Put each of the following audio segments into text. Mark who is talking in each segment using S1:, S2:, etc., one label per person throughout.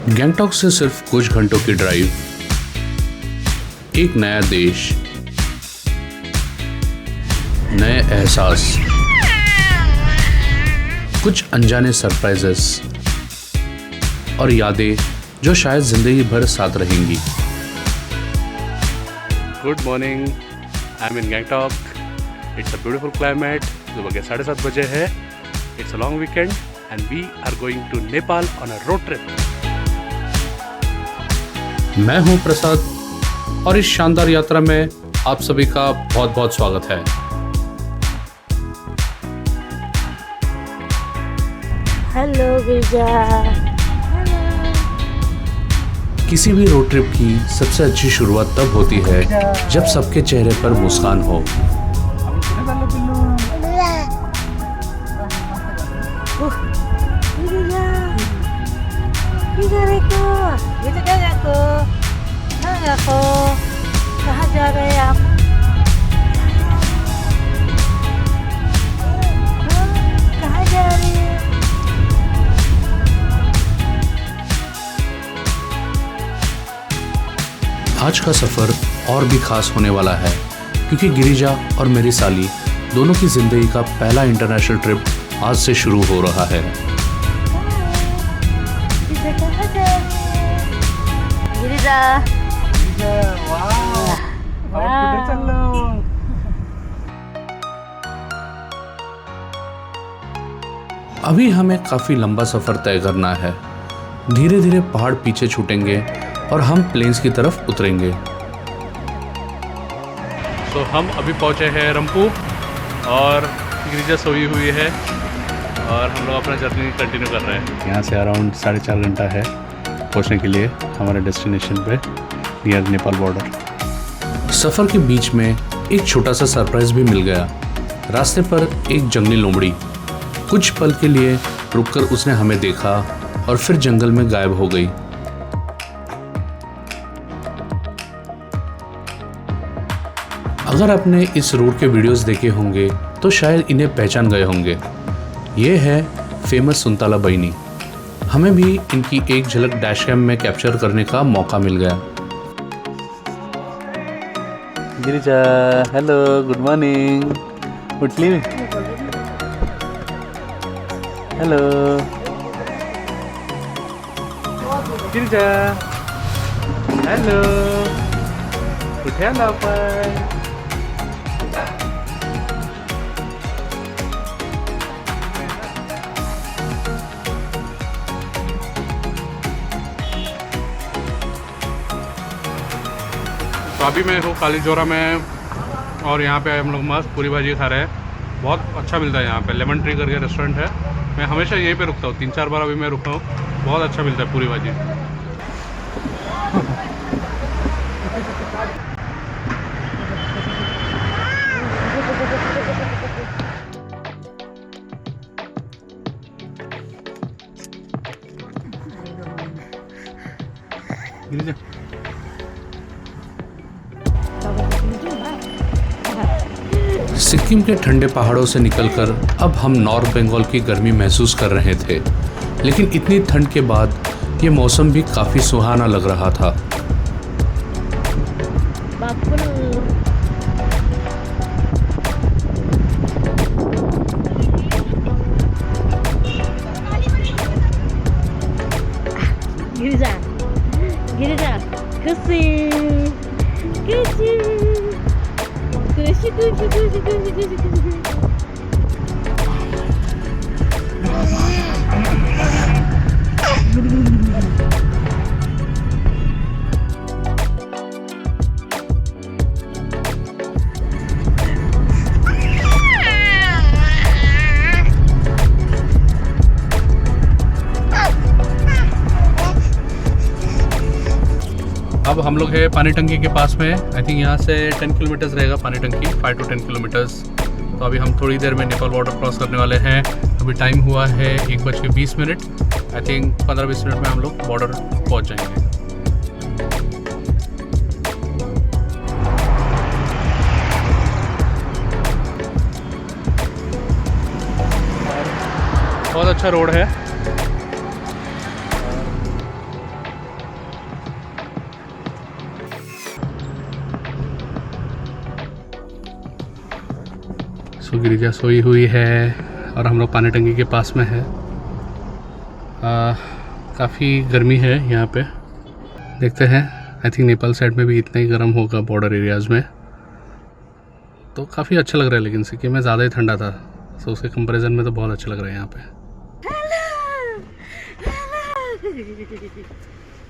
S1: गैंगटॉक से सिर्फ कुछ घंटों की ड्राइव, एक नया देश, नए एहसास, कुछ अनजाने सरप्राइजेस और यादें जो शायद जिंदगी भर साथ रहेंगी।
S2: Good morning, I am in Gangtok. It's a beautiful climate. सुबह के 7:30 बजे है। It's a long weekend and we are going to Nepal on a road trip.
S1: मैं हूं प्रसाद और इस शानदार यात्रा में आप सभी का बहुत बहुत स्वागत है।
S3: हेलो गिरिजा।
S1: किसी भी रोड ट्रिप की सबसे अच्छी शुरुआत तब होती है जब सबके चेहरे पर मुस्कान हो।
S3: कहाँ जा रहे हैं आप? कहाँ जा रहे हैं?
S1: आज का सफर और भी खास होने वाला है क्योंकि गिरिजा और मेरी साली दोनों की जिंदगी का पहला इंटरनेशनल ट्रिप आज से शुरू हो रहा है।
S3: गिरिजा,
S1: अभी हमें काफी लंबा सफर तय करना है। धीरे धीरे पहाड़ पीछे छूटेंगे और हम प्लेन्स की तरफ उतरेंगे।
S2: तो हम अभी पहुंचे हैं रंपू और गिरिजा सोई हुई है और हम लोग अपना जर्नी कंटिन्यू कर रहे हैं। यहाँ से अराउंड 4.5 घंटा है पहुंचने के लिए हमारे डेस्टिनेशन पे नियर नेपाल बॉर्डर।
S1: सफर के बीच में एक छोटा सा सरप्राइज भी मिल गया। रास्ते पर एक जंगली लोमड़ी कुछ पल के लिए रुककर उसने हमें देखा और फिर जंगल में गायब हो गई। अगर आपने इस रूट के वीडियोस देखे होंगे तो शायद इन्हें पहचान गए होंगे। ये है फेमस सुंताला बइनी। हमें भी इनकी एक झलक डैश कैम में कैप्चर करने का मौका मिल गया।
S2: Girija, hello, good morning. उठली? हेलो गिरिजा, हेलो, उठे ना अपन। तो अभी मैं हूँ काली जोरा में और यहाँ पे हम लोग मस्त पूरी भाजी खा रहे हैं। बहुत अच्छा मिलता है यहाँ पे। लेमन ट्री करके रेस्टोरेंट है। मैं हमेशा यहीं पे रुकता हूँ, 3-4 बार अभी मैं रुका हूँ। बहुत अच्छा मिलता है पूरी भाजी।
S1: सिक्किम के ठंडे पहाड़ों से निकलकर अब हम नॉर्थ बंगाल की गर्मी महसूस कर रहे थे, लेकिन इतनी ठंड के बाद ये मौसम भी काफी सुहाना लग रहा था।
S3: गिरिजा, गिरिजा, खुशी, खुशी, खुशी, खुशी, खुशी, खुशी, खुशी।
S2: अब हम लोग है पानी टंकी के पास में। आई थिंक यहाँ से 10 किलोमीटर्स रहेगा पानी टंकी, 5 to 10 किलोमीटर्स। तो अभी हम थोड़ी देर में नेपाल बॉर्डर क्रॉस करने वाले हैं। अभी टाइम हुआ है 1:20। आई थिंक 15-20 मिनट में हम लोग बॉर्डर पहुँच जाएंगे। बहुत अच्छा रोड है। सो गिरिजा सोई हुई है और हम लोग पानी टंकी के पास में है। काफ़ी गर्मी है यहाँ पे, देखते हैं। आई थिंक नेपाल साइड में भी इतना ही गर्म होगा बॉर्डर एरियाज़ में, तो काफ़ी अच्छा लग रहा है। लेकिन सिक्किम में ज़्यादा ही ठंडा था, तो उसके कंपैरिजन में तो बहुत अच्छा लग रहा है यहाँ पे।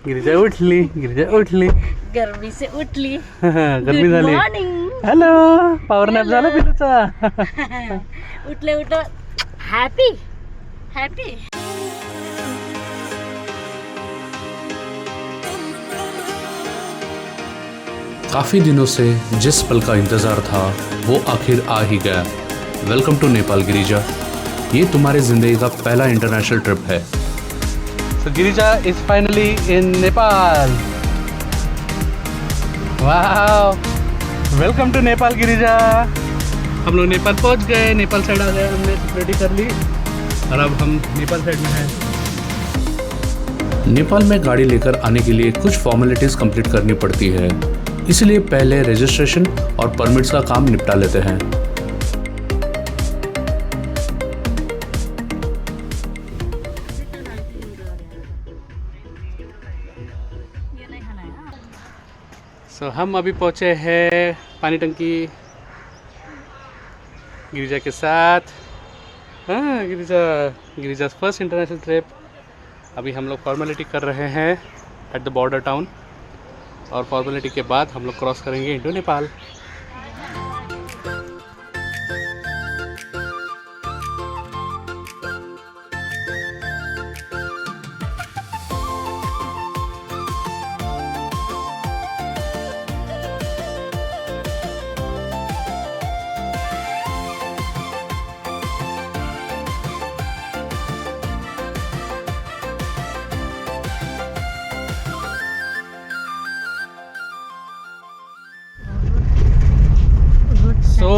S2: गिरिजा उठ ली, गिरिजा उठ ली,
S3: गर्मी से उठली।
S2: गर्मी झाली।
S3: मॉर्निंग।
S2: हॅलो, पॉवर नॅप झाला पिलूचा?
S3: उठले उठले हैप्पी हैप्पी।
S1: काफ़ी दिनों से जिस पल का इंतज़ार था वो आखिर आ ही गया। Welcome to Nepal Girija. ये तुम्हारी ज़िंदगी का पहला इंटरनेशनल ट्रिप है।
S2: So Girija is finally in Nepal. Wow! Welcome to Nepal Girija. हम लोग नेपाल पहुंच गए, नेपाल साइड आ गए, हमने सिक्योरिटी कर ली और अब हम नेपाल साइड में हैं।
S1: नेपाल में गाड़ी लेकर आने के लिए कुछ फॉर्मेलिटीज़ कंप्लीट करनी पड़ती है, इसलिए पहले रजिस्ट्रेशन और परमिट्स का काम निपटा लेते हैं।
S2: So हम अभी पहुंचे हैं पानी टंकी गिरिजा के साथ। हाँ, गिरिजा फर्स्ट इंटरनेशनल ट्रिप। अभी हम लोग फॉर्मेलिटी कर रहे हैं एट द बॉर्डर टाउन, और फॉर्मेलिटी के बाद हम लोग क्रॉस करेंगे इंटू नेपाल। तो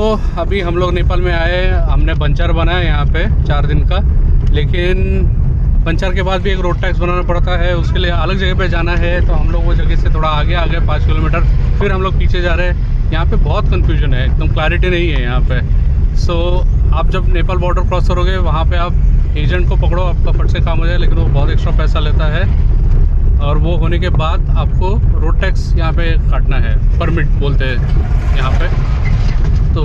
S2: अभी हम लोग नेपाल में आए, हमने बंचर बनाया यहाँ पे 4 दिन का, लेकिन बंचर के बाद भी एक रोड टैक्स बनाना पड़ता है, उसके लिए अलग जगह पे जाना है। तो हम लोग वो जगह से थोड़ा आगे आ गए 5 किलोमीटर, फिर हम लोग पीछे जा रहे हैं। यहाँ पे बहुत कन्फ्यूजन है, एकदम क्लैरिटी नहीं है यहाँ पे। सो आप जब नेपाल बॉर्डर क्रॉस करोगे वहाँ पर आप एजेंट को पकड़ो, आपका फट से काम हो जाए, लेकिन वो बहुत एक्स्ट्रा पैसा लेता है। और वो होने के बाद आपको रोड टैक्स यहाँ पे काटना है, परमिट बोलते हैं यहाँ पे। तो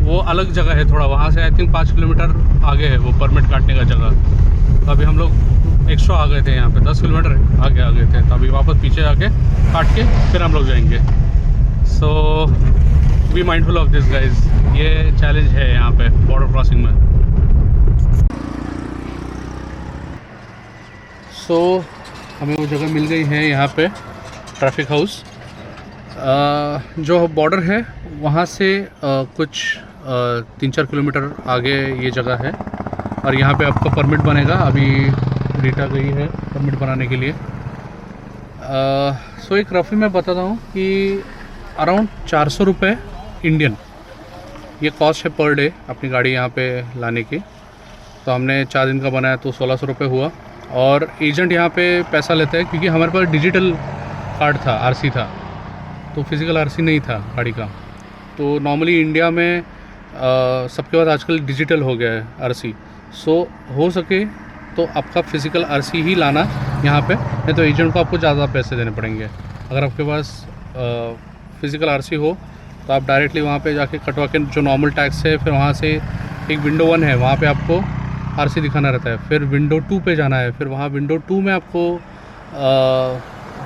S2: वो अलग जगह है थोड़ा, वहाँ से आई थिंक 5 किलोमीटर आगे है वो परमिट काटने का जगह। तो अभी हम लोग एक्स्ट्रा आ गए थे यहाँ पे, 10 किलोमीटर आगे आ गए थे। तो अभी वापस पीछे आके काट के फिर हम लोग जाएंगे। So be mindful of this guys, ये चैलेंज है यहाँ पे बॉर्डर क्रॉसिंग में। सो हमें वो जगह मिल गई है यहाँ पे, ट्रैफिक हाउस। जो बॉर्डर है वहाँ से कुछ 3-4 किलोमीटर आगे ये जगह है, और यहाँ पे आपका परमिट बनेगा। अभी रीटा गई है परमिट बनाने के लिए। सो एक रफ़ी मैं बताता हूँ कि अराउंड 400 रुपये इंडियन ये कॉस्ट है पर डे अपनी गाड़ी यहाँ पे लाने की। तो हमने 4 दिन का बनाया तो 1600 रुपये हुआ। और एजेंट यहाँ पे पैसा लेता है क्योंकि हमारे पास डिजिटल कार्ड था, आरसी था, तो फिज़िकल आरसी नहीं था गाड़ी का। तो नॉर्मली इंडिया में सबके पास आजकल डिजिटल हो गया है आरसी। सो हो सके तो आपका फ़िज़िकल आरसी ही लाना यहाँ पे, नहीं तो एजेंट को आपको ज़्यादा पैसे देने पड़ेंगे। अगर आपके पास फ़िज़िकल आरसी हो तो आप डायरेक्टली वहाँ पे जाके कटवा के, जो नॉर्मल टैक्स है, फिर वहाँ से एक विंडो 1 है, वहाँ पे आपको आरसी दिखाना रहता है। फिर विंडो 2 पे जाना है, फिर वहाँ विंडो 2 में आपको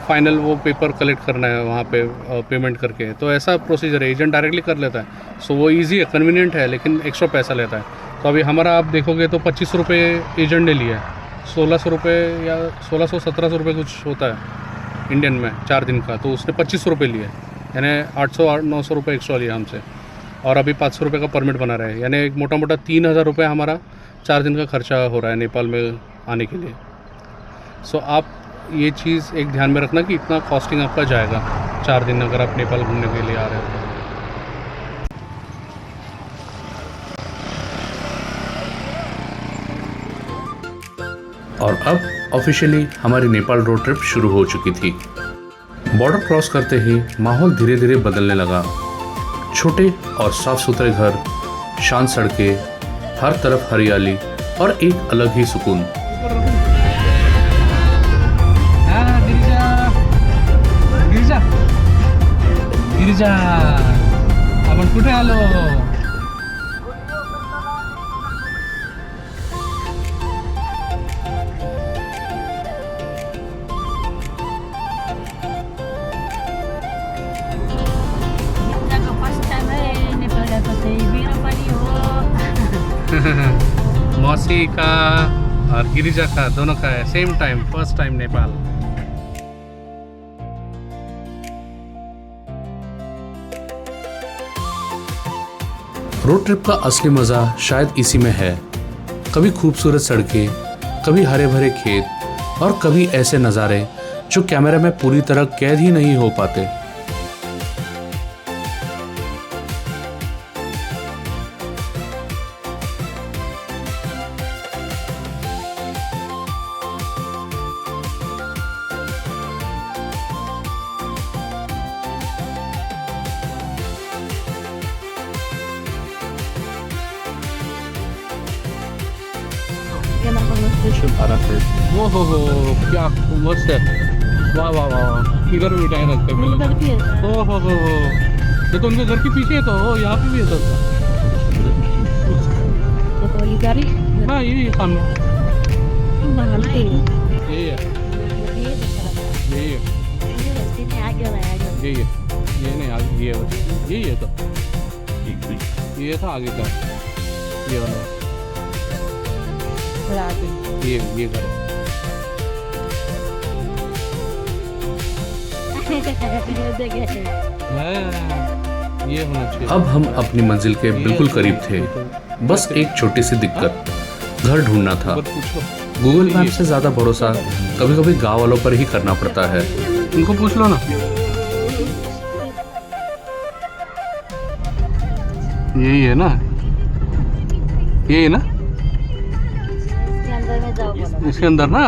S2: फाइनल वो पेपर कलेक्ट करना है वहाँ पे पेमेंट करके। तो ऐसा प्रोसीजर है, एजेंट डायरेक्टली कर लेता है। सो वो इजी है, कन्वीनियंट है, लेकिन एक्स्ट्रा पैसा लेता है। तो अभी हमारा आप देखोगे तो 2500 रुपये एजेंट ने लिया है, 1600 रुपये या 1600-1700 रुपये कुछ होता है इंडियन में 4 दिन का। तो उसने 2500 रुपये लिए, यानी 800-900 रुपये एक्स्ट्रा लिया हमसे। और अभी 500 रुपये का परमिट बना रहे हैं, यानी एक मोटा मोटा 3000 रुपये हमारा 4 दिन का खर्चा हो रहा है नेपाल में आने के लिए। सो आप ये चीज़ एक ध्यान में रखना कि इतना कॉस्टिंग आपका जाएगा 4 दिन अगर आप नेपाल घूमने के लिए आ रहे हैं।
S1: और अब ऑफिशियली हमारी नेपाल रोड ट्रिप शुरू हो चुकी थी। बॉर्डर क्रॉस करते ही माहौल धीरे धीरे बदलने लगा। छोटे और साफ सुथरे घर, शांत सड़कें, हर तरफ हरियाली और एक अलग ही सुकून।
S2: गिरिजा, गिरिजा, आपण कुठे आलो?
S3: फर्स्ट टाइम है नेपाल गएको चाहिँ मेरो पनि हो।
S2: मौसी का और गिरिजा का दोनों का है same time, first time Nepal.
S1: Road trip का असली मज़ा शायद इसी में है। कभी खूबसूरत सड़कें, कभी हरे भरे खेत और कभी ऐसे नज़ारे जो कैमरे में पूरी तरह कैद ही नहीं हो पाते।
S2: वो हो क्या मस्त है, वाह वाह वाह, इधर भी टाइम रखते हैं।
S3: उधर भी है।
S2: हो ये तो उनके घर के पीछे है, तो हो यहाँ पे भी है तो।
S3: देखो ये गाड़ी
S2: हाँ यही सामने
S3: यही
S2: यही है, यही है,
S3: आगे वाला है, आगे
S2: यही है, ये नहीं आगे यही है तो ये था आगे का, ये वाला
S3: वाला आगे।
S2: ये घर है। ये होना चाहिए।
S1: अब हम अपनी मंजिल के बिल्कुल करीब थे। बस एक छोटी सी दिक्कत, घर ढूंढना था। गूगल मैप से ज़्यादा भरोसा कभी कभी गांव वालों पर ही करना पड़ता है।
S2: उनको पूछ लो ना। यही है ना, यही है ना,
S3: इसके अंदर में जाओ बोलो।
S2: इसके अंदर ना।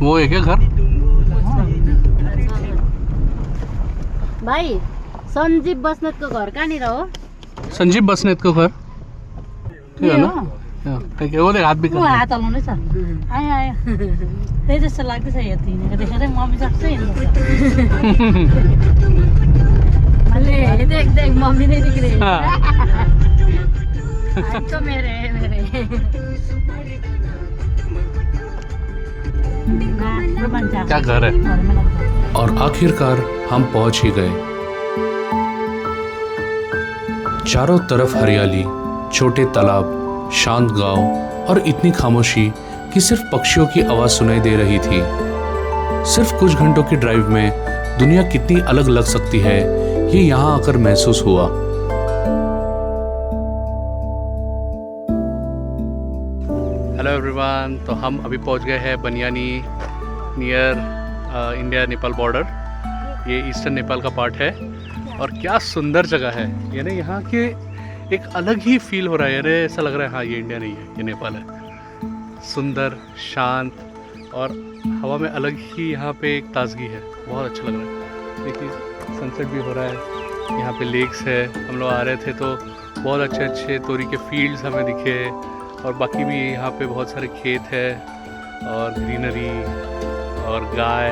S2: वो है क्या घर?
S3: भाइ सञ्जीव बस्नेतको घर कहाँनिर हो?
S2: संजीव बस्नेत को घर ठीक है ना? ठीक है, वो देख हाथ भी
S3: ऊ
S2: कर।
S3: हात हलाउँदैछ। आयो आयो त्यही जस्तो लाग्दैछ हेर्दै हिँडेको देखेर मम्मी जस्तो हिँड्दैछ। मैले देख देख मम्मी नै दिख रही है। तो मेरे
S2: क्या घर है?
S1: और आखिरकार हम पहुंच ही गए। चारों तरफ हरियाली, छोटे तालाब, शांत गांव और इतनी खामोशी कि सिर्फ पक्षियों की आवाज सुनाई दे रही थी। सिर्फ कुछ घंटों की ड्राइव में दुनिया कितनी अलग लग सकती है, ये यहाँ आकर महसूस हुआ।
S2: हेलो एवरीवन, तो हम अभी पहुंच गए हैं बनियानी नियर इंडिया नेपाल बॉर्डर। ये ईस्टर्न नेपाल का पार्ट है और क्या सुंदर जगह है। यानी यहाँ के एक अलग ही फील हो रहा है। यानी ऐसा लग रहा है हाँ ये इंडिया नहीं है, ये नेपाल है। सुंदर, शांत और हवा में अलग ही यहाँ पे एक ताजगी है। बहुत अच्छा लग रहा है। देखिए सनसेट भी हो रहा है, यहाँ पे लेक्स है। हम लोग आ रहे थे तो बहुत अच्छे अच्छे तोरी के फील्ड्स हमें दिखे और बाकी भी यहाँ पे बहुत सारे खेत है और ग्रीनरी और गाय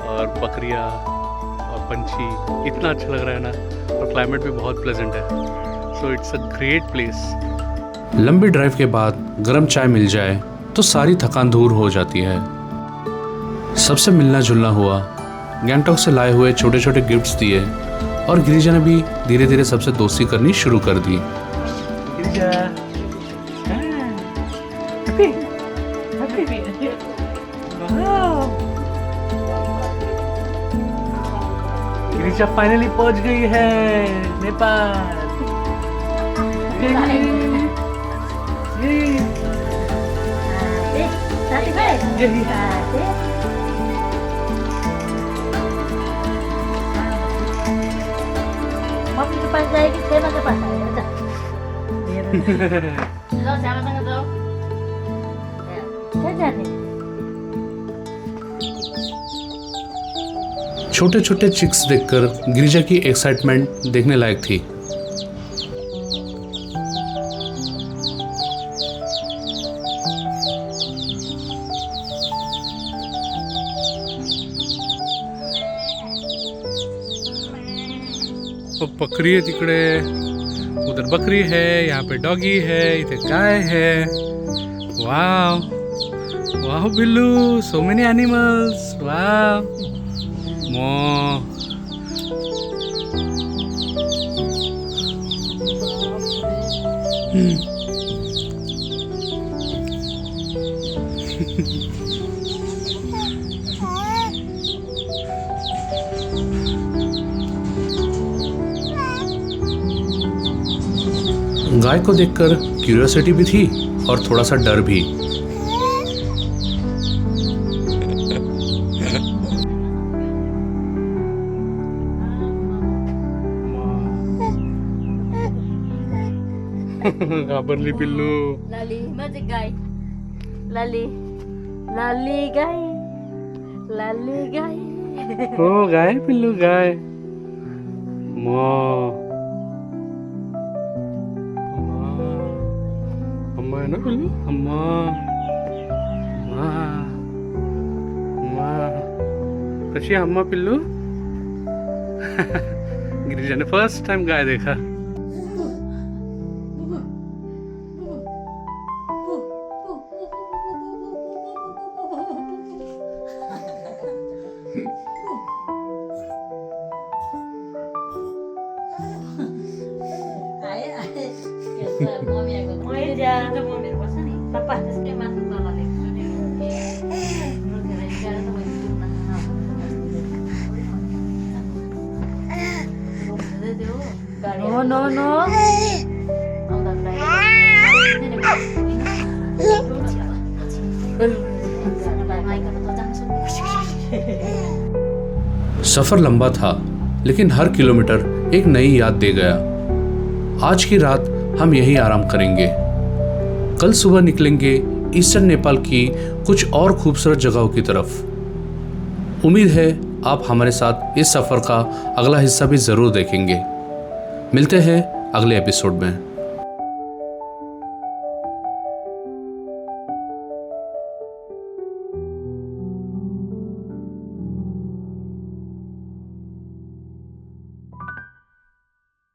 S2: और बकरियाँ और पंछी। इतना अच्छा लग रहा है ना, और क्लाइमेट भी बहुत प्लेजेंट है। So it's a great place.
S1: लंबी ड्राइव के बाद गर्म चाय मिल जाए तो सारी थकान दूर हो जाती है। सबसे मिलना जुलना हुआ, गैंगटॉक से लाए हुए छोटे छोटे गिफ्ट्स दिए और गिरिजा ने भी धीरे धीरे सबसे दोस्ती करनी शुरू कर दी।
S2: गिरिजा फाइनली पहुंच गई है नेपाल।
S3: मम्मी के पास जाएगी, सेना के पास आएगा। जाओ श्यामासँग जाओ। क्या जाने?
S1: छोटे छोटे चिक्स देखकर गिरिजा की एक्साइटमेंट देखने लायक थी।
S2: बकरी है तिकडे, उधर बकरी है, यहाँ पे डॉगी है, इथे गाय है। वाव वाव बिल्लू, सो मेनी एनिमल्स, वाव। मो
S1: गाय को देखकर क्यूरियोसिटी भी थी और थोड़ा सा डर भी।
S2: घाबरली पिल्लू।
S3: Lali, magic guy. Lali, Lali guy. Lali guy.
S2: हो गाय पिल्लू गाय। मो अम्मा है ना पिल्लू, अम्मा अम्मा अम्मा। कशी आहे अम्मा पिल्लू? गिरिजाने फर्स्ट टाइम गाय देखा।
S3: No, no, no.
S1: सफर लंबा था, लेकिन हर किलोमीटर एक नई याद दे गया। आज की रात हम यहीं आराम करेंगे। कल सुबह निकलेंगे ईस्टर्न नेपाल की कुछ और खूबसूरत जगहों की तरफ। उम्मीद है आप हमारे साथ इस सफ़र का अगला हिस्सा भी ज़रूर देखेंगे। मिलते हैं अगले एपिसोड में।